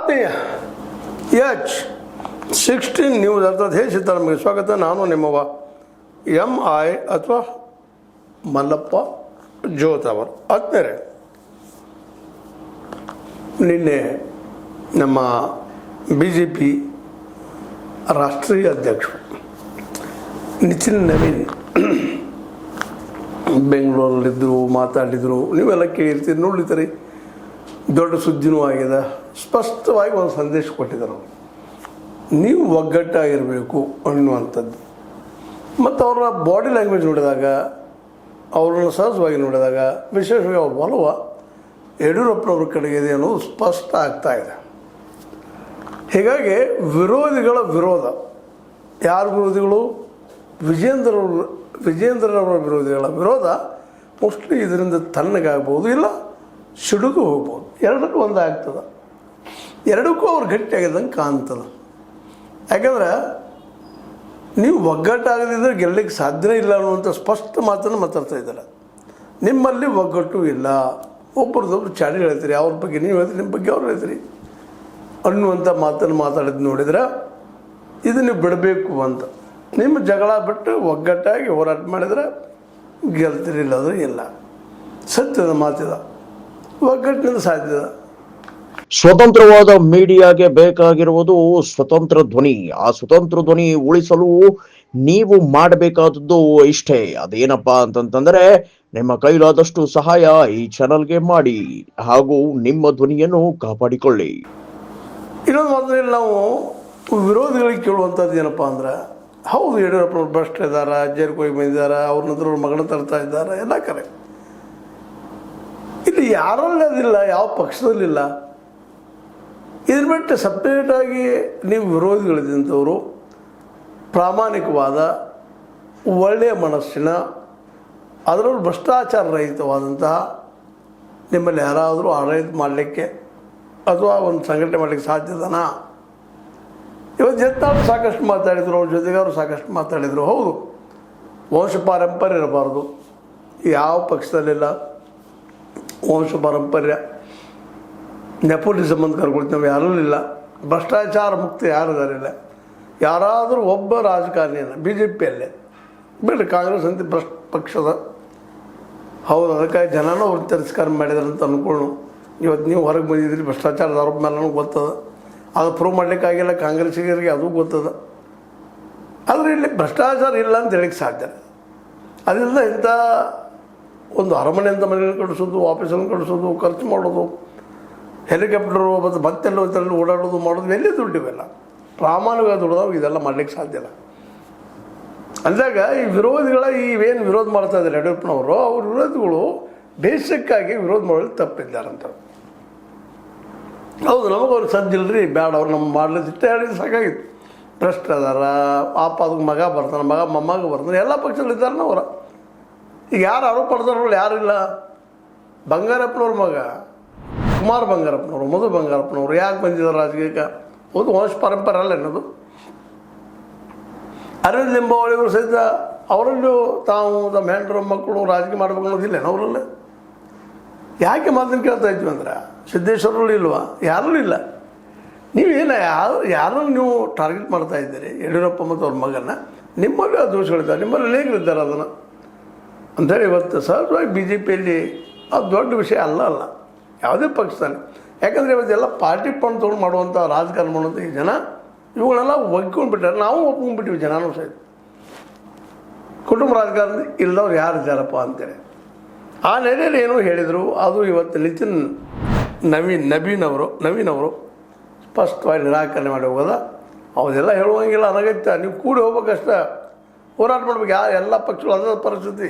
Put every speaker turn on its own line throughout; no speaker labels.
ಆತ್ಮೀಯ H16 news ಅರ್ಥಾತ್ ಹೇಸಿತ ನಮಗೆ ಸ್ವಾಗತ. ನಾನು ನಿಮ್ಮವ MI ಅಥವಾ ಮಲ್ಲಪ್ಪ ಜೋತ್ ಅವರು. ಆತ್ಮೀಯರೇ, ನಿನ್ನೆ ನಮ್ಮ BJP ರಾಷ್ಟ್ರೀಯ ಅಧ್ಯಕ್ಷರು ನಿತಿನ್ ನವೀನ್ ಬೆಂಗಳೂರಲ್ಲಿದ್ದರು, ಮಾತಾಡಿದರು. ನೀವೆಲ್ಲ ಕೇಳಿರ್ತೀರಿ, ನೋಡ್ಲಿತ್ತೀರಿ. ದೊಡ್ಡ ಸುದ್ದಿನೂ ಆಗಿದೆ. ಸ್ಪಷ್ಟವಾಗಿ ಒಂದು ಸಂದೇಶ ಕೊಟ್ಟಿದ್ದಾರೆ. ನೀವು ಒಗ್ಗಟ್ಟಾಗಿರಬೇಕು ಅನ್ನುವಂಥದ್ದು. ಮತ್ತು ಅವರ ಬಾಡಿ ಲ್ಯಾಂಗ್ವೇಜ್ ನೋಡಿದಾಗ, ಅವರನ್ನು ಸಹಜವಾಗಿ ನೋಡಿದಾಗ, ವಿಶೇಷವಾಗಿ ಅವ್ರ ಒಲವು ಯಡಿಯೂರಪ್ಪನವ್ರ ಕಡೆಗೆ ಇದೆ ಅನ್ನೋದು ಸ್ಪಷ್ಟ ಆಗ್ತಾ ಇದೆ. ಹೀಗಾಗಿ ವಿರೋಧಿಗಳ ವಿರೋಧ, ಯಾರ ವಿರೋಧಿಗಳು? ವಿಜೇಂದ್ರರವರ ವಿರೋಧಿಗಳ ವಿರೋಧ ಮೋಸ್ಟ್ಲಿ ಇದರಿಂದ ತಣ್ಣಗಾಗ್ಬೋದು, ಇಲ್ಲ ಸಿಡಿದು ಹೋಗ್ಬೋದು. ಎರಡಕ್ಕೂ ಒಂದಾಗ್ತದೆ. ಎರಡಕ್ಕೂ ಅವ್ರು ಗಟ್ಟಿಯಾಗಿದ್ದಂಗೆ ಕಾಣ್ತದೆ. ಯಾಕಂದ್ರೆ ನೀವು ಒಗ್ಗಟ್ಟಾಗದಿದ್ದರೆ ಗೆಲ್ಲಲಿಕ್ಕೆ ಸಾಧ್ಯನೇ ಇಲ್ಲ ಅನ್ನುವಂಥ ಸ್ಪಷ್ಟ ಮಾತನ್ನು ಮಾತಾಡ್ತಾ ಇದ್ದಾರೆ. ನಿಮ್ಮಲ್ಲಿ ಒಗ್ಗಟ್ಟು ಇಲ್ಲ, ಒಬ್ಬರದೊಬ್ರು ಚಾಡಿ ಹೇಳ್ತೀರಿ, ಅವ್ರ ಬಗ್ಗೆ ನೀವು ಹೇಳ್ತೀರಿ, ನಿಮ್ಮ ಬಗ್ಗೆ ಅವ್ರು ಹೇಳ್ತೀರಿ ಅನ್ನುವಂಥ ಮಾತನ್ನು ಮಾತಾಡಿದ್ದು ನೋಡಿದ್ರೆ ಇದು ನೀವು ಬಿಡಬೇಕು ಅಂತ. ನಿಮ್ಮ ಜಗಳ ಬಿಟ್ಟು ಒಗ್ಗಟ್ಟಾಗಿ ಹೋರಾಟ ಮಾಡಿದರೆ ಗೆಲ್ತೀರಿ, ಇಲ್ಲದ್ರೆ ಇಲ್ಲ. ಸತ್ಯದ ಮಾತಿದ, ಒಗ್ಗಟ್ಟಿನಿಂದ ಸಾಧ್ಯದ.
ಸ್ವತಂತ್ರವಾದ ಮೀಡಿಯಾಗೆ ಬೇಕಾಗಿರುವುದು ಸ್ವತಂತ್ರ ಧ್ವನಿ. ಆ ಸ್ವತಂತ್ರ ಧ್ವನಿ ಉಳಿಸಲು ನೀವು ಮಾಡಬೇಕಾದದ್ದು ಇಷ್ಟೇ. ಅದೇನಪ್ಪಾ ಅಂತಂತಂದ್ರೆ, ನಿಮ್ಮ ಕೈಲಾದಷ್ಟು ಸಹಾಯ ಈ ಚಾನಲ್ಗೆ ಮಾಡಿ ಹಾಗೂ ನಿಮ್ಮ ಧ್ವನಿಯನ್ನು ಕಾಪಾಡಿಕೊಳ್ಳಿ.
ಇನ್ನೊಂದು ಮಾತ್ರ ನಾವು ವಿರೋಧಿಗಳಿಗೆ ಕೇಳುವಂಥದ್ದು ಏನಪ್ಪ ಅಂದ್ರೆ, ಹೌದು ಯಡಿಯೂರಪ್ಪನವ್ರು ಭ್ರಷ್ಟ ಇದ್ದಾರೆ, ಜೈಲಿಗೆ ಹೋಗಿ ಬಂದಿದ್ದಾರೆ, ಅವ್ರ ನಂತರ ಅವ್ರ ಮಗನ ತರ್ತಾ ಇದ್ದಾರೆ, ಎಲ್ಲ ಕರೆ. ಇಲ್ಲಿ ಯಾರಲ್ಲಿ ಅದಿಲ್ಲ, ಯಾವ ಪಕ್ಷದಲ್ಲಿಲ್ಲ. ಇದ್ರ ಬಿಟ್ಟು ಸಪ್ರೇಟಾಗಿ ನೀವು ವಿರೋಧಿಗಳಿದ್ದಂಥವರು ಪ್ರಾಮಾಣಿಕವಾದ, ಒಳ್ಳೆಯ ಮನಸ್ಸಿನ, ಅದರಲ್ಲೂ ಭ್ರಷ್ಟಾಚಾರ ರಹಿತವಾದಂತಹ ನಿಮ್ಮಲ್ಲಿ ಯಾರಾದರೂ ಆಡಳಿತ ಮಾಡಲಿಕ್ಕೆ ಅಥವಾ ಒಂದು ಸಂಘಟನೆ ಮಾಡಲಿಕ್ಕೆ ಸಾಧ್ಯದನಾ? ಇವತ್ತು ಜೊತೆ ಸಾಕಷ್ಟು ಮಾತಾಡಿದರು, ಅವ್ರ ಜೊತೆಗೆ ಅವರು ಸಾಕಷ್ಟು ಮಾತಾಡಿದರು. ಹೌದು, ವಂಶ ಪಾರಂಪರ್ಯ ಇರಬಾರ್ದು, ಯಾವ ಪಕ್ಷದಲ್ಲಿಲ್ಲ. ವಂಶ ಪಾರಂಪರ್ಯ, ನೆಪೋಟಿಸಮ್ ಅಂತ ಕರ್ಕೊಳ್ತೀವಿ, ನಾವು ಯಾರೂ ಇಲ್ಲ. ಭ್ರಷ್ಟಾಚಾರ ಮುಕ್ತ ಯಾರಿದಾರಿಲ್ಲ. ಯಾರಾದರೂ ಒಬ್ಬ ರಾಜಕಾರಣಿಯನ್ನು BJPಯಲ್ಲೇ ಬಿಟ್ಟರೆ, ಕಾಂಗ್ರೆಸ್ ಅಂತ ಭ್ರಷ್ಟ ಪಕ್ಷದ. ಹೌದು, ಅದಕ್ಕಾಗಿ ಜನನೂ ಅವ್ರು ತಿರಸ್ಕಾರ ಮಾಡಿದಾರೆ ಅಂತ ಅಂದ್ಕೊಳ್ಳು. ಇವತ್ತು ನೀವು ಹೊರಗೆ ಬಂದಿದ್ದೀರಿ, ಭ್ರಷ್ಟಾಚಾರದ ಆರೋಪ ಮೇಲೆ ನನಗೆ ಗೊತ್ತದ. ಅದು ಪ್ರೂವ್ ಮಾಡಲಿಕ್ಕಾಗಿಲ್ಲ ಕಾಂಗ್ರೆಸ್ಸಿಗರಿಗೆ, ಅದು ಗೊತ್ತದ. ಆದರೆ ಇಲ್ಲಿ ಭ್ರಷ್ಟಾಚಾರ ಇಲ್ಲ ಅಂತ ಹೇಳಿಕ್ಕೆ ಸಾಧ್ಯ. ಅದರಿಂದ ಇಂಥ ಒಂದು ಅರಮನೆಯಿಂದ ಮನೆಯನ್ನು ಕಳಿಸೋದು, ಆಫೀಸನ್ನು ಕಳಿಸೋದು, ಖರ್ಚು ಮಾಡೋದು, ಹೆಲಿಕಾಪ್ಟರು ಮತ್ತು ಮತ್ತೆಲ್ಲ ಓಡಾಡೋದು ಮಾಡೋದು, ಎಲ್ಲಿ ದುಡ್ಡಿವೆಲ್ಲ ಪ್ರಾಮಾಣಿಕವಾಗಿ ದುಡ್ದವು ಇದೆಲ್ಲ ಮಾಡಲಿಕ್ಕೆ ಸಾಧ್ಯ ಇಲ್ಲ. ಅಂದಾಗ ಈ ವಿರೋಧಿಗಳ ಇವೇನು ವಿರೋಧ ಮಾಡ್ತಾ ಇದ್ದಾರೆ ಯಡಿಯೂರಪ್ಪನವರು, ಅವ್ರ ವಿರೋಧಿಗಳು ಬೇಸಕ್ಕಾಗಿ ವಿರೋಧ ಮಾಡೋದು ತಪ್ಪಿದ್ದಾರಂತ. ಹೌದು, ನಮಗವ್ರು ಸಜ್ಜಿಲ್ರಿ, ಬೇಡ ಅವ್ರು ನಮ್ಮ ಮಾಡ್ಲಿಕ್ಕೆ ಇಷ್ಟ ಹೇಳಿದ್ದು ಸಾಕಾಗಿತ್ತು. ಭ್ರಷ್ಟ ಅದಾರ, ಪಾಪ ಅದಕ್ಕೆ ಮಗ ಬರ್ತಾನೆ, ಮೊಮ್ಮಗ ಬರ್ತಾನೆ, ಎಲ್ಲ ಪಕ್ಷದಲ್ಲಿದ್ದಾರೆ ಅವರ. ಈಗ ಯಾರು ಆರೋಪ ಮಾಡ್ತಾರಲ್ಲ, ಯಾರಿಲ್ಲ. ಬಂಗಾರಪ್ಪನವ್ರ ಮಗ ಕುಮಾರ್ ಬಂಗಾರಪ್ಪನವರು, ಮಧು ಬಂಗಾರಪ್ಪನವರು ಯಾಕೆ ಬಂದಿದ್ದಾರೆ ರಾಜಕೀಯಕ್ಕೆ? ಒಂದು ವಂಶ ಪರಂಪರೆ ಅಲ್ಲ ಅನ್ನೋದು. ಅರವಿಂದ್ ಲಿಂಬಾವಳಿಯವರು ಸಹಿತ ಅವರಲ್ಲೂ ತಾವು ತಮ್ಮ ಹೆಂಡರು ಮಕ್ಕಳು ರಾಜಕೀಯ ಮಾಡಬೇಕು ಅನ್ನೋದಿಲ್ಲ ಅವರಲ್ಲೇ. ಯಾಕೆ ಮಾತನ್ನು ಕೇಳ್ತಾ ಇದ್ವಿ ಅಂದ್ರೆ, ಸಿದ್ದೇಶ್ವರರು ಇಲ್ವಾ? ಯಾರೂ ಇಲ್ಲ. ನೀವೇನು ಯಾರನ್ನು ನೀವು ಟಾರ್ಗೆಟ್ ಮಾಡ್ತಾ ಇದ್ದೀರಿ? ಯಡಿಯೂರಪ್ಪ ಮತ್ತು ಅವ್ರ ಮಗನ. ನಿಮ್ಮಲ್ಲಿ ಆ ದೋಷಗಳಿದ್ದಾರೆ, ನಿಮ್ಮಲ್ಲಿ ಲೇಖರಿದ್ದಾರೆ ಅದನ್ನು ಅಂಥೇಳಿ ಇವತ್ತು ಸಹಜವಾಗಿ BJPಯಲ್ಲಿ ಅದು ದೊಡ್ಡ ವಿಷಯ ಅಲ್ಲ ಯಾವುದೇ ಪಕ್ಷದಲ್ಲಿ. ಯಾಕಂದರೆ ಇವತ್ತೆಲ್ಲ ಪಾರ್ಟಿ ಫಂಡ್ ತೊಗೊಂಡು ಮಾಡುವಂಥ ರಾಜಕಾರಣ ಮಾಡುವಂಥ ಈ ಜನ ಇವುಗಳೆಲ್ಲ ಒಗ್ಕೊಂಡ್ಬಿಟ್ಟಾರೆ. ನಾವು ಒಪ್ಕೊಂಡ್ಬಿಟ್ಟಿವಿ, ಜನನೂ ಸಹಿತ. ಕುಟುಂಬ ರಾಜಕಾರಣ ಇಲ್ಲದವ್ರು ಯಾರು ಇದ್ದಾರಪ್ಪ ಅಂತೇಳಿ ಆ ನೆಲೆಯಲ್ಲಿ ಏನೋ ಹೇಳಿದರು. ಅದು ಇವತ್ತು ನಿತಿನ್ ನವೀನ್ ಅವರು ಸ್ಪಷ್ಟವಾಗಿ ನಿರಾಕರಣೆ ಮಾಡಿ ಹೋಗೋದ. ಅವದೆಲ್ಲ ಹೇಳುವಂಗಿಲ್ಲ, ಅನಗತ್ಯ. ನೀವು ಕೂಡಿ ಹೋಗ್ಬೇಕಷ್ಟ, ಹೋರಾಟ ಮಾಡ್ಬೇಕು. ಎಲ್ಲ ಪಕ್ಷಗಳು ಅದರ ಪರಿಸ್ಥಿತಿ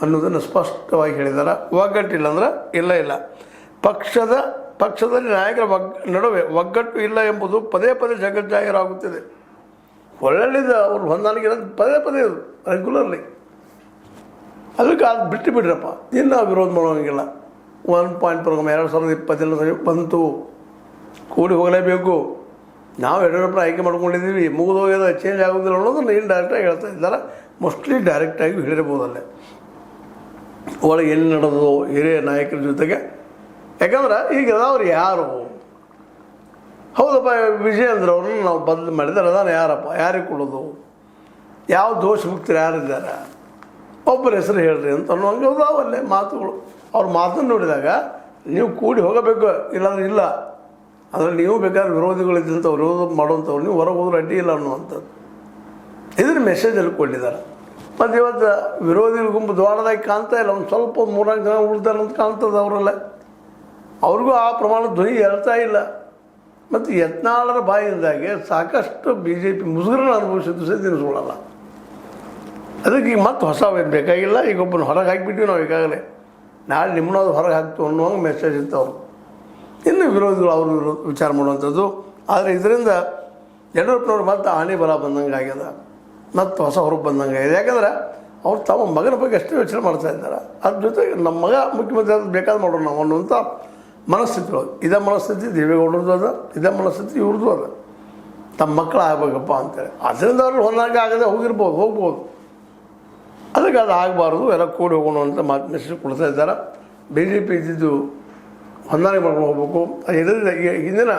ಅನ್ನೋದನ್ನು ಸ್ಪಷ್ಟವಾಗಿ ಹೇಳಿದ್ದಾರೆ. ಒಗ್ಗಟ್ಟಿಲ್ಲ ಅಂದ್ರೆ ಇಲ್ಲ. ಪಕ್ಷದಲ್ಲಿ ನಾಯಕರ ನಡುವೆ ಒಗ್ಗಟ್ಟು ಇಲ್ಲ ಎಂಬುದು ಪದೇ ಜಗಜ್ಜಾಹೀರಾಗುತ್ತಿದೆ. ಒಳ್ಳೆಯದು ಅವ್ರು ಹೊಂದಾಣಿಕೆ ಪದೇ ರೆಗ್ಯುಲರ್ಲಿ. ಅದಕ್ಕೆ ಅದು ಬಿಟ್ಟುಬಿಡ್ರಪ್ಪ, ಇನ್ನು ವಿರೋಧ ಮಾಡೋಂಗಿಲ್ಲ. 1 ಪ್ರೋಗ್ರಾಮ್ 2020 ಬಂತು, ಕೂಡಿ ಹೋಗಲೇಬೇಕು. ನಾವು ಯಡಿಯೂರಪ್ಪನ ಆಯ್ಕೆ ಮಾಡ್ಕೊಂಡಿದ್ದೀವಿ, ಮುಗಿದೋಗ್ಯದ, ಚೇಂಜ್ ಆಗೋದಿಲ್ಲ ಅನ್ನೋದನ್ನು ಡೈರೆಕ್ಟಾಗಿ ಹೇಳ್ತಾ ಇದ್ದಾರೆ. ಮೋಸ್ಟ್ಲಿ ಡೈರೆಕ್ಟಾಗಿ ಹೇಳಿರ್ಬೋದಲ್ಲೇ ಒಳಗೆ ಎಲ್ಲಿ ನಡೆದು ಹಿರಿಯ ನಾಯಕರ ಜೊತೆಗೆ. ಯಾಕಂದ್ರೆ ಈಗ ಅವ್ರು ಯಾರು ಹೌದಪ್ಪ ವಿಜಯೇಂದ್ರ ಅವ್ರನ್ನ ನಾವು ಬದಲು ಮಾಡಿದರೆ ಅದಾನ ಯಾರಪ್ಪ, ಯಾರಿಗೆ ಕೊಡೋದು, ಯಾವ ದೋಷ ಮುಕ್ತರು ಯಾರಿದ್ದಾರೆ, ಒಬ್ಬರ ಹೆಸರು ಹೇಳ್ರಿ ಅಂತ ಅನ್ನೋಂಗೆ ಅದಾವಲ್ಲೇ ಮಾತುಗಳು. ಅವ್ರ ಮಾತನ್ನು ನೋಡಿದಾಗ ನೀವು ಕೂಡಿ ಹೋಗಬೇಕು, ಇಲ್ಲಾಂದ್ರೆ ಇಲ್ಲ, ಅಂದರೆ ನೀವು ಬೇಕಾದ್ರೆ ವಿರೋಧಿಗಳಿದ್ದಂಥ ವಿರೋಧ ಮಾಡುವಂಥವ್ರು ನೀವು ಹೊರಗೆ ಹೋದ್ರೆ ಅಡ್ಡಿ ಇಲ್ಲ ಅನ್ನುವಂಥದ್ದು ಇದ್ರ ಮೆಸೇಜಲ್ಲಿ ಕೊಟ್ಟಿದ್ದಾರೆ. ಮತ್ತು ಇವತ್ತು ವಿರೋಧಿಗಳ ಗುಂಪು ದ್ವಾರದಾಗಿ ಕಾಣ್ತಾ ಇಲ್ಲ, ಒಂದು ಸ್ವಲ್ಪ 3-4 ಜನ ಉಳ್ದಾರ ಅಂತ ಕಾಣ್ತದೆ ಅವರಲ್ಲೇ, ಅವ್ರಿಗೂ ಆ ಪ್ರಮಾಣದ ಧ್ವನಿ ಹೇಳ್ತಾ ಇಲ್ಲ. ಮತ್ತು ಯತ್ನಾಳರ ಬಾಯಿಂದಾಗೆ ಸಾಕಷ್ಟು BJP ಮುಜುಗರನ್ನು ಅನುಭವಿಸಿದ್ದು ಸಹ ತಿನ್ನಿಸ್ಕೊಳ್ಳಲ್ಲ. ಅದಕ್ಕೆ ಈಗ ಮತ್ತೆ ಹೊಸವೇನು ಬೇಕಾಗಿಲ್ಲ, ಈಗ ಒಬ್ಬನ ಹೊರಗೆ ಹಾಕಿಬಿಟ್ವಿ ನಾವು ಈಗಾಗಲೇ, ನಾಳೆ ನಿಮ್ಮನ್ನೋದು ಹೊರಗೆ ಹಾಕ್ತು ಅನ್ನುವಂಗೆ ಮೆಸೇಜ್ ಇರ್ತವ್ರು. ಇನ್ನು ವಿರೋಧಿಗಳು ಅವರು ವಿಚಾರ ಮಾಡುವಂಥದ್ದು. ಆದರೆ ಇದರಿಂದ ಯಡಿಯೂರಪ್ಪನವ್ರು ಮತ್ತೆ ಆನೆ ಬಲ ಬಂದಂಗೆ ಆಗ್ಯದ, ಮತ್ತು ಹೊಸ ಹೊರಗೆ ಬಂದಂಗೆ ಆಗಿದೆ. ಯಾಕಂದ್ರೆ ಅವ್ರು ತಮ್ಮ ಮಗನ ಬಗ್ಗೆ ಅಷ್ಟೇ ಯೋಚನೆ ಮಾಡ್ತಾ ಇದ್ದಾರೆ. ಅದ್ರ ಜೊತೆಗೆ ನಮ್ಮ ಮಗ ಮುಖ್ಯಮಂತ್ರಿ ಆದ್ರೆ ಬೇಕಾದ್ರೆ ಮಾಡೋಣ ನಾವು ಅನ್ನುವಂಥ ಮನಸ್ಥಿತಿಗಳು. ಇದೇ ಮನಸ್ಥಿತಿ ದೇವೇಗೌಡರದ್ದು ಅದ, ಇದೇ ಮನಸ್ಥಿತಿ ಇವ್ರದ್ದು ಅದ, ತಮ್ಮ ಮಕ್ಕಳು ಆಗ್ಬೇಕಪ್ಪ ಅಂತೇಳಿ. ಅದರಿಂದ ಅವ್ರು ಹೊಂದಾಣಿಕೆ ಆಗದೆ ಹೋಗ್ಬೋದು. ಅದಕ್ಕೆ ಅದು ಆಗಬಾರ್ದು, ಎಲ್ಲ ಕೂಡಿ ಹೋಗೋಣ ಅಂತ ಮಾತು ಮೆಸೇಜ್ ಕೊಡ್ತಾ ಇದ್ದಾರೆ. BJP ಇದ್ದಿದ್ದು ಹೊಂದಾಣಿಕೆ ಮಾಡ್ಕೊಂಡು ಹೋಗ್ಬೇಕು, ಇದರಿಂದ ಹಿಂದಿನ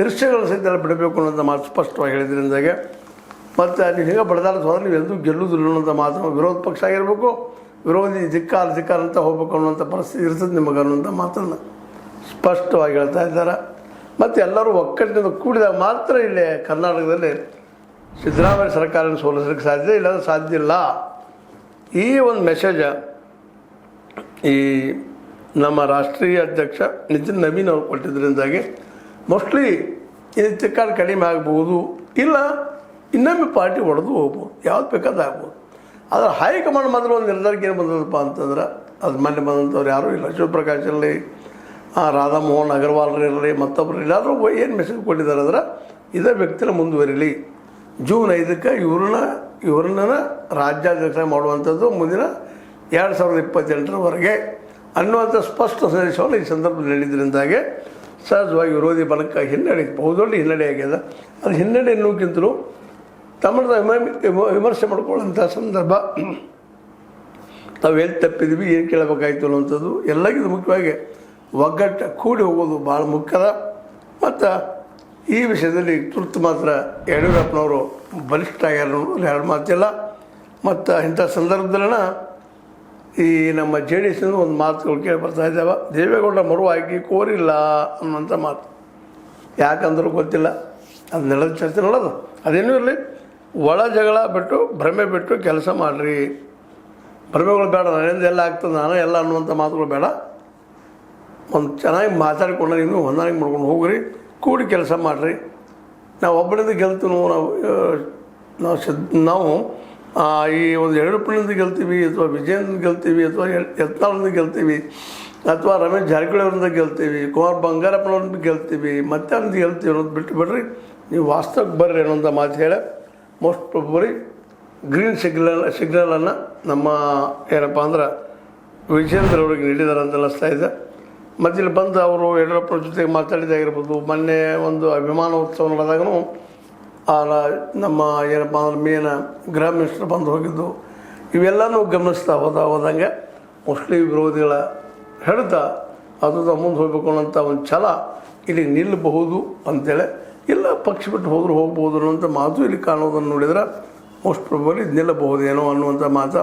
ಇರ್ಷೆಗಳು ಸಹಿತ ಎಲ್ಲ ಬಿಡಬೇಕು ಅನ್ನೋಂಥ ಮಾತು ಸ್ಪಷ್ಟವಾಗಿ ಹೇಳಿದ್ರಿಂದಾಗೆ. ಮತ್ತು ನೀವು ಹಿಂಗೆ ಬಡದಾಡ್ದು ಹೋದ್ರೆ ನೀವು ಎಂದೂ ಗೆಲ್ಲುವುದಿಲ್ಲ ಅನ್ನೋಂಥ ಮಾತು, ವಿರೋಧ ಪಕ್ಷ ಆಗಿರಬೇಕು, ವಿರೋಧಿ ಧಿಕ್ಕಾರ ಅಂತ ಹೋಗ್ಬೇಕು ಅನ್ನೋಂಥ ಪರಿಸ್ಥಿತಿ ಇರ್ತದೆ ನಿಮಗೆ ಅನ್ನೋಂಥ ಮಾತನ್ನು ಸ್ಪಷ್ಟವಾಗಿ ಹೇಳ್ತಾ ಇದ್ದಾರೆ. ಮತ್ತು ಎಲ್ಲರೂ ಒಕ್ಕಟ್ಟಿನಿಂದ ಕೂಡಿದಾಗ ಮಾತ್ರ ಇಲ್ಲಿ ಕರ್ನಾಟಕದಲ್ಲಿ ಸಿದ್ದರಾಮಯ್ಯ ಸರ್ಕಾರನ ಸೋಲಿಸಲಿಕ್ಕೆ ಸಾಧ್ಯ, ಇಲ್ಲಾಂದ್ರೆ ಸಾಧ್ಯ ಇಲ್ಲ. ಈ ಒಂದು ಮೆಸೇಜ ಈ ನಮ್ಮ ರಾಷ್ಟ್ರೀಯ ಅಧ್ಯಕ್ಷ ನಿತಿನ್ ನವೀನ್ ಅವರು ಕೊಟ್ಟಿದ್ದರಿಂದಾಗಿ ಮೋಸ್ಟ್ಲಿ ಇದು ತಿಕ್ಕಾಡ ಕಡಿಮೆ ಆಗ್ಬೋದು, ಇಲ್ಲ ಇನ್ನೊಮ್ಮೆ ಪಾರ್ಟಿ ಹೊಡೆದು ಹೋಗ್ಬೋದು, ಯಾವ್ದು ಬೇಕಾದ್ರೆ ಆಗ್ಬೋದು. ಆದರೆ ಹೈಕಮಾಂಡ್ ಮಾತ್ರ ಒಂದು ನಿರ್ಧಾರಕ್ಕೆ ಏನು ಬಂದದಪ್ಪ ಅಂತಂದ್ರೆ ಅದು ಮೊನ್ನೆ ಬಂದಂಥವ್ರು ಯಾರೂ ಇಲ್ಲ. ಶಿವಪ್ರಕಾಶ್ ಇರಲಿ, ರಾಧಾಮೋಹನ್ ಅಗರ್ವಾಲ್ ಇರಲಿ, ಮತ್ತೊಬ್ಬರು ಇಲ್ಲಾದರೂ ಏನು ಮೆಸೇಜ್ ಕೊಟ್ಟಿದ್ದಾರೆ ಅಂದ್ರೆ ಇದೇ ವ್ಯಕ್ತಿನ ಮುಂದುವರಿಲಿ, ಜೂನ್ 5ಕ್ಕೆ ಇವ್ರನ್ನ ರಾಜ್ಯಾಧ್ಯಕ್ಷ ಮಾಡುವಂಥದ್ದು ಮುಂದಿನ 2028ರವರೆಗೆ ಅನ್ನುವಂಥ ಸ್ಪಷ್ಟ ಸಂದೇಶವನ್ನು ಈ ಸಂದರ್ಭದಲ್ಲಿ ಹೇಳಿದ್ರಿಂದಾಗೆ ಸಹಜವಾಗಿ ವಿರೋಧಿ ಬಲಕ್ಕೆ ಹಿನ್ನಡೆ, ಬಹುದೊಡ್ಡ ಹಿನ್ನಡೆ ಆಗಿದೆ. ಅದು ಹಿನ್ನಡೆ ಎನ್ನುವುದಕ್ಕಿಂತಲೂ ತಮ್ಮನ್ನ ವಿಮರ್ಶೆ ಮಾಡ್ಕೊಳ್ಳೋಂಥ ಸಂದರ್ಭ, ನಾವು ಎಲ್ಲಿ ತಪ್ಪಿದ್ವಿ, ಏನು ಕೇಳಬೇಕಾಯ್ತು ಅನ್ನುವಂಥದ್ದು ಎಲ್ಲಕ್ಕಿಂತ ಮುಖ್ಯವಾಗಿ ಒಗ್ಗಟ್ಟು ಕೂಡಿ ಹೋಗೋದು ಭಾಳ ಮುಖ್ಯದ. ಮತ್ತು ಈ ವಿಷಯದಲ್ಲಿ ತುರ್ತು ಮಾತ್ರ ಯಡಿಯೂರಪ್ಪನವರು ಬಲಿಷ್ಠ ಆಗ್ಯಾರ ಅನ್ನೋದು ಎರಡು ಮಾತಿಲ್ಲ. ಮತ್ತು ಇಂಥ ಸಂದರ್ಭದಲ್ಲಿನ ಈ ನಮ್ಮ JDS ಒಂದು ಮಾತುಗಳು ಕೇಳಿ ಬರ್ತಾ ಇದ್ದಾವೆ, ದೇವೇಗೌಡ ಮರು ಆಯ್ಕೆ ಕೋರಿಲ್ಲ ಅನ್ನೋಂಥ ಮಾತು. ಯಾಕಂದ್ರೂ ಗೊತ್ತಿಲ್ಲ, ಅದು ನಡೆದ ಚರ್ಚೆ ನೋಡೋದು. ಅದೇನೂ ಇರಲಿ, ಒಳ ಜಗಳ ಬಿಟ್ಟು ಭ್ರಮೆ ಬಿಟ್ಟು ಕೆಲಸ ಮಾಡಿರಿ. ಭ್ರಮೆಗಳು ಬೇಡ, ನನ್ನಿಂದ ಎಲ್ಲ ಆಗ್ತದೆ, ನಾನು ಎಲ್ಲ ಅನ್ನುವಂಥ ಮಾತುಗಳು ಬೇಡ. ಒಂದು ಚೆನ್ನಾಗಿ ಮಾತಾಡಿಕೊಂಡು ನೀವು ಹೊಂದಾಣಿಕೆ ಮಾಡ್ಕೊಂಡು ಹೋಗ್ರಿ, ಕೂಡಿ ಕೆಲಸ ಮಾಡಿರಿ. ನಾವು ಒಬ್ಬರಿಂದ ಗೆಲ್ತೀವಿ, ನಾವು ಈ ಒಂದು ಯಡಿಯೂರಪ್ಪನಿಂದ ಗೆಲ್ತೀವಿ, ಅಥವಾ ವಿಜಯೇಂದ್ರ ಗೆಲ್ತೀವಿ, ಅಥವಾ ಯತ್ನಾಳರಿಂದ ಗೆಲ್ತೀವಿ, ಅಥವಾ ರಮೇಶ್ ಜಾರಕಿಹೊಳಿ ಅವರಿಂದ ಗೆಲ್ತೀವಿ, ಕುಮಾರ್ ಬಂಗಾರಪ್ಪನವ್ರಿಂದ ಗೆಲ್ತೀವಿ, ಮತ್ತೆ ಅವ್ರಿಂದ ಗೆಲ್ತೀವಿ ಅನ್ನೋದು ಬಿಟ್ಟು ಬಿಡ್ರಿ, ನೀವು ವಾಸ್ತವಕ್ಕೆ ಬರ್ರಿ ಅನ್ನೋಂಥ ಮಾತು ಹೇಳಿ ಮೋಸ್ಟ್ ಪ್ರೊಬಬಲಿ ಗ್ರೀನ್ ಸಿಗ್ನಲನ್ನು ನಮ್ಮ ಏನಪ್ಪ ಅಂದ್ರೆ ವಿಜಯೇಂದ್ರ ಅವರಿಗೆ ನೀಡಿದ್ದಾರೆ ಅಂತ ಅನ್ನಿಸ್ತಾ ಇದೆ. ಮತ್ತು ಇಲ್ಲಿ ಬಂದು ಅವರು ಯಡಿಯೂರಪ್ಪನ ಜೊತೆಗೆ ಮಾತಾಡಿದಾಗಿರ್ಬೋದು, ಮೊನ್ನೆ ಒಂದು ಅಭಿಮಾನ ಉತ್ಸವ ನಡೆದಾಗೂ ನಮ್ಮ ಏನಪ್ಪ ಅಂದ್ರೆ ಮೇನ ಗೃಹ ಮಿನಿಸ್ಟರ್ ಬಂದು ಹೋಗಿದ್ದು, ಇವೆಲ್ಲನೂ ಗಮನಿಸ್ತಾ ಹೋದಂಗೆ ಮೋಸ್ಟ್ಲಿ ವಿರೋಧಿಗಳ ಹಿಡಿತ ಅದು ಮುಂದೆ ಹೋಗ್ಬೇಕು ಅನ್ನೋಂಥ ಒಂದು ಛಲ ಇಲ್ಲಿ ನಿಲ್ಲಬಹುದು ಅಂತೇಳಿ, ಇಲ್ಲ ಪಕ್ಷ ಬಿಟ್ಟು ಹೋದರೂ ಹೋಗ್ಬೋದು ಅನ್ನೋಂಥ ಮಾತು ಇಲ್ಲಿ ಕಾಣೋದನ್ನು ನೋಡಿದ್ರೆ ಮೋಸ್ಟ್ ಪ್ರೊಬಬಲಿ ಇದು ನಿಲ್ಲಬಹುದೇನೋ ಅನ್ನುವಂಥ ಮಾತು.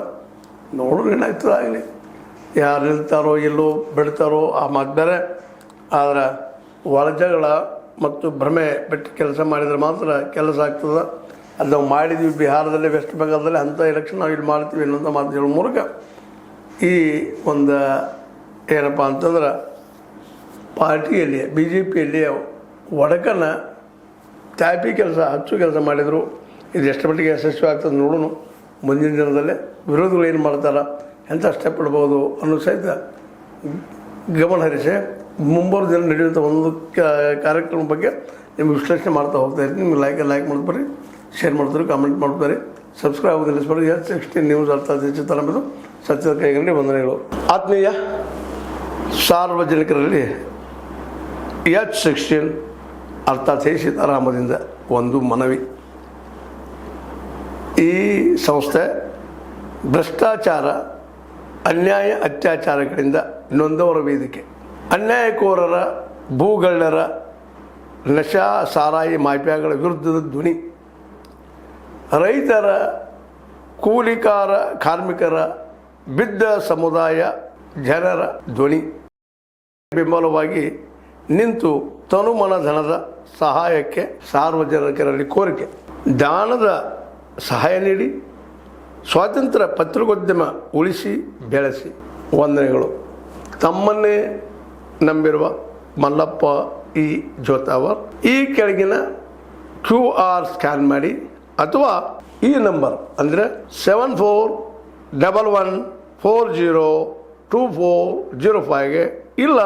ನೋಡ್ರಿ ಏನಾಗ್ತದೆ ಆಗಲಿ, ಯಾರು ನಿಲ್ತಾರೋ ಎಲ್ಲೋ ಬಿಡ್ತಾರೋ ಆ ಮಾತು ಬೇರೆ. ಆದರೆ ಒಳಜಗಳ ಮತ್ತು ಭ್ರಮೆ ಬಿಟ್ಟು ಕೆಲಸ ಮಾಡಿದರೆ ಮಾತ್ರ ಕೆಲಸ ಆಗ್ತದೆ. ಅದು ನಾವು ಮಾಡಿದ್ವಿ ಬಿಹಾರದಲ್ಲಿ, ವೆಸ್ಟ್ ಬೆಂಗಾಲದಲ್ಲಿ ಅಂಥ ಎಲೆಕ್ಷನ್ ನಾವು ಇಲ್ಲಿ ಮಾಡ್ತೀವಿ ಅನ್ನೋಂಥ ಮಾತು ಹೇಳೋ ಮೂಲಕ ಈ ಒಂದು ಏನಪ್ಪ ಅಂತಂದ್ರೆ ಪಾರ್ಟಿಯಲ್ಲಿ BJPಯಲ್ಲಿ ಒಡಕನ್ನು ತ್ಯಾಪಿ ಕೆಲಸ, ಹಚ್ಚು ಕೆಲಸ ಮಾಡಿದರು. ಇದು ಎಷ್ಟು ಮಟ್ಟಿಗೆ ಯಶಸ್ವಿ ಆಗ್ತದೆ ನೋಡೋಣ. ಮುಂದಿನ ದಿನದಲ್ಲೇ ವಿರೋಧಿಗಳು ಏನು ಮಾಡ್ತಾರೆ, ಎಂಥ ಸ್ಟೆಪ್ ಇಡ್ಬೋದು ಅನ್ನೋ ಸಹಿತ ಗಮನ ಹರಿಸಿ ಮುಂಬರುವ ದಿನ ನಡೆಯುವಂಥ ಒಂದು ಕಾರ್ಯಕ್ರಮ ಬಗ್ಗೆ ನಿಮ್ಗೆ ವಿಶ್ಲೇಷಣೆ ಮಾಡ್ತಾ ಹೋಗ್ತಾ ಇರ್ತೀನಿ. ನಿಮ್ಗೆ ಲೈಕ್ ಮಾಡ್ತಾರೆ, ಶೇರ್ ಮಾಡ್ತಾರೆ, ಕಾಮೆಂಟ್ ಮಾಡ್ತಾರೆ, ಸಬ್ಸ್ಕ್ರೈಬ್ ಆಗೋದು ನಿಲ್ಲಿಸ್ಬಾರ್ದು. H16 ನ್ಯೂಸ್ ಅರ್ಥಾತ್ ಹೆಚ್ಚು ತಲುಪಿದು ಸತ್ಯದ ಕೈಗಂಡಿ ವಂದನೆಗಳು. ಆತ್ಮೀಯ ಸಾರ್ವಜನಿಕರಲ್ಲಿ H16 ಅರ್ಥಾತ್ ಹೇ ಸೀತಾರಾಮದಿಂದ ಒಂದು ಮನವಿ. ಈ ಸಂಸ್ಥೆ ಭ್ರಷ್ಟಾಚಾರ, ಅನ್ಯಾಯ, ಅತ್ಯಾಚಾರಗಳಿಂದ ನೊಂದವರ ವೇದಿಕೆ. ಅನ್ಯಾಯಕೋರರ, ಭೂಗಳ್ಳರ ನಶಾ ಸಾರಾಯಿ ಮಾಫಿಯಾಗಳ ವಿರುದ್ಧದ ಧ್ವನಿ, ರೈತರ ಕೂಲಿಕಾರ ಕಾರ್ಮಿಕರ ಬಿದ್ದ ಸಮುದಾಯ ಜನರ ಧ್ವನಿ ಬೆಂಬಲವಾಗಿ ನಿಂತು ತನುಮನ ಧನದ ಸಹಾಯಕ್ಕೆ ಸಾರ್ವಜನಿಕರಲ್ಲಿ ಕೋರಿಕೆ. ದಾನದ ಸಹಾಯ ನೀಡಿ ಸ್ವಾತಂತ್ರ್ಯ ಪತ್ರಿಕೋದ್ಯಮ ಉಳಿಸಿ ಬೆಳೆಸಿ. ವಂದನೆಗಳು. ತಮ್ಮನ್ನೇ ನಂಬಿರುವ ಮಲ್ಲಪ್ಪ ಇ ಜೋತಾವರ್. ಈ ಕೆಳಗಿನ QR ಸ್ಕ್ಯಾನ್ ಮಾಡಿ ಅಥವಾ ಈ ನಂಬರ್ ಅಂದರೆ 7411402405ಗೆ ಇಲ್ಲ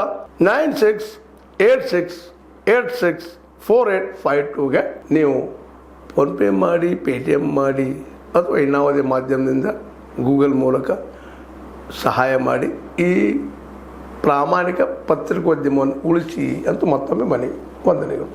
9686864852ಗೆ ನೀವು ಫೋನ್ಪೇ ಮಾಡಿ, ಪೇಟಿಎಮ್ ಮಾಡಿ ಅಥವಾ ಇನ್ನಾವುದೇ ಮಾಧ್ಯಮದಿಂದ ಗೂಗಲ್ ಮೂಲಕ ಸಹಾಯ ಮಾಡಿ ಈ ಪ್ರಾಮಾಣಿಕ ಪತ್ರಿಕೋದ್ಯಮವನ್ನು ಉಳಿಸಿ ಅಂತ ಮತ್ತೊಮ್ಮೆ ಮನವಿ. ವಂದನೆಗಳು.